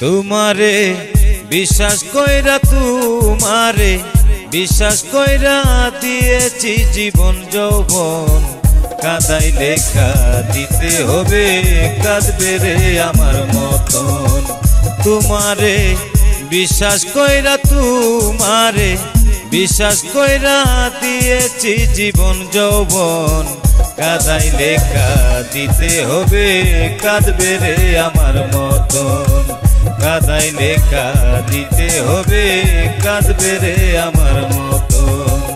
तुम्हारे विश्वास कइरा तुम्हारे विश्वास कइरा दिएছি জীবন যৌবন কাঁদাইলে কাঁদিতে হবে কাঁদবে রে আমার মতন তোমারে বিশ্বাস কইরা তোমারে বিশ্বাস কইরা দিয়েছি জীবন যৌবন কাঁদাইলে কাঁদিতে হবে কাঁদবে রে আমার মতন কাঁদাইলে কাঁদিতে হবে কাঁদবে রে আমার মতন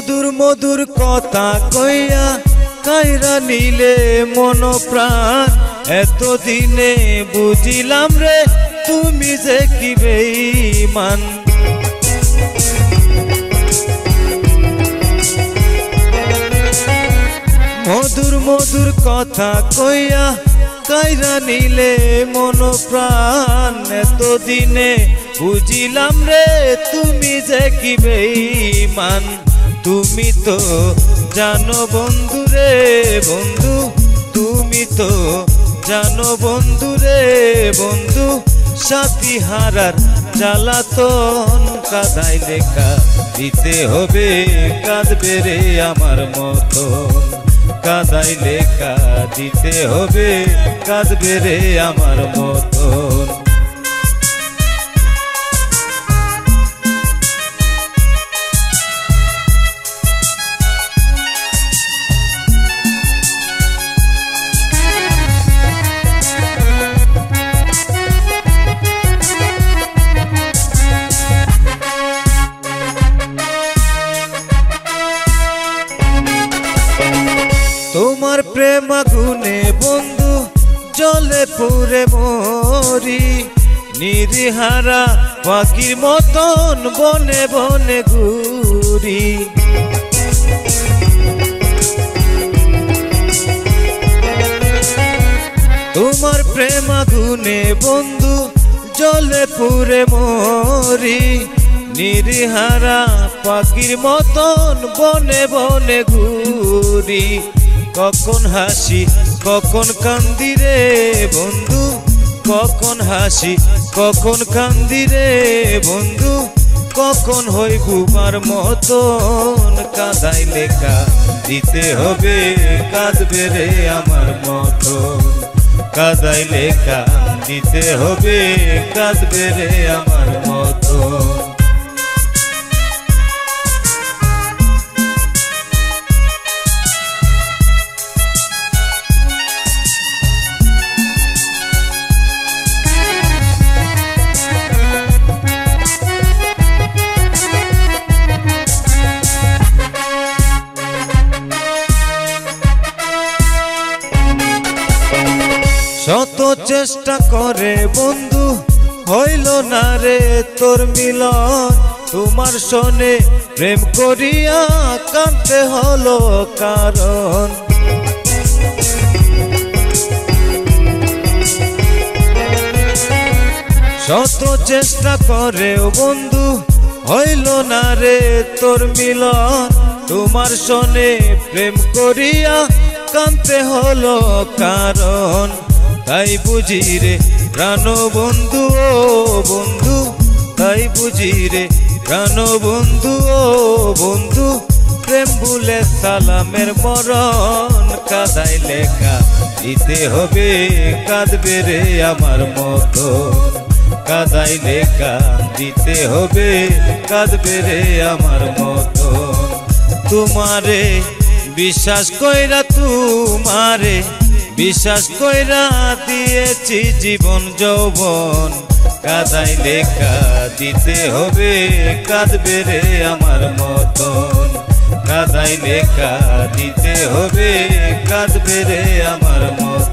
মধুর মধুর কথা কইয়া কাইরা নিলে মন প্রাণ এতদিনে বুঝিলাম রে তুমি যে কি বেঈমান মধুর মধুর কথা কইয়া কাইরা নিলে মন প্রাণ এতদিনে বুঝিলাম রে তুমি যে কি বেঈমান তুমি তো জানো বন্ধু রে বন্ধু তুমি তো জানো বন্ধু রে বন্ধু সাথী হারার জ্বালাতন কাঁদাইলে কাঁদিতে হবে কাঁদবে রে আমার মতন কাঁদাইলে কাঁদিতে হবে কাঁদবে রে আমার মতন তোমার প্রেম আগুনে বন্ধু জলে পুরে মরি নিরিহারা পাখির মতন বনে বনে ঘুরি তোমার প্রেম আগুনে বন্ধু জলে পুরে মরি নিরিহারা পাখির মতন বনে বনে ঘুরি কখন হাসি কখন কান্দি রে বন্ধু কখন হাসি কখন কান্দি রে বন্ধু কখন হই ঘুমার মতন কাঁদাইলে কাঁদিতে হবে কাঁদবে রে আমার মতন কাঁদাইলে কাঁদিতে হবে কাঁদবে রে আমার মতন শত চেষ্টা করে বন্ধু হইল না রে তোর মিলন তোমার সনে প্রেম করিয়া কাঁদতে হলো কারণ শত চেষ্টা করে বন্ধু হইল না রে তোর মিলন তোমার সনে প্রেম করিয়া কাঁদতে হলো কারণ তাই বুঝি রে প্রাণ বন্ধু ও বন্ধু তাই বুঝি রে প্রাণ বন্ধু ও বন্ধু প্রেম ভুলে সালামের মরণ, কাঁদাইলে দিতে হবে কাঁদবে রে আমার মতো, কাঁদাইলে দিতে হবে কাঁদবে রে আমার মতো। তোমারে বিশ্বাস কইরা, তোমারে বিশ্বাস কইরা দিয়েছি জীবন যৌবন, কাঁদাইলে দিতে হবে কাঁদবে রে আমার মতন, কাঁদাইলে দিতে হবে কাঁদবে রে আমার মতন।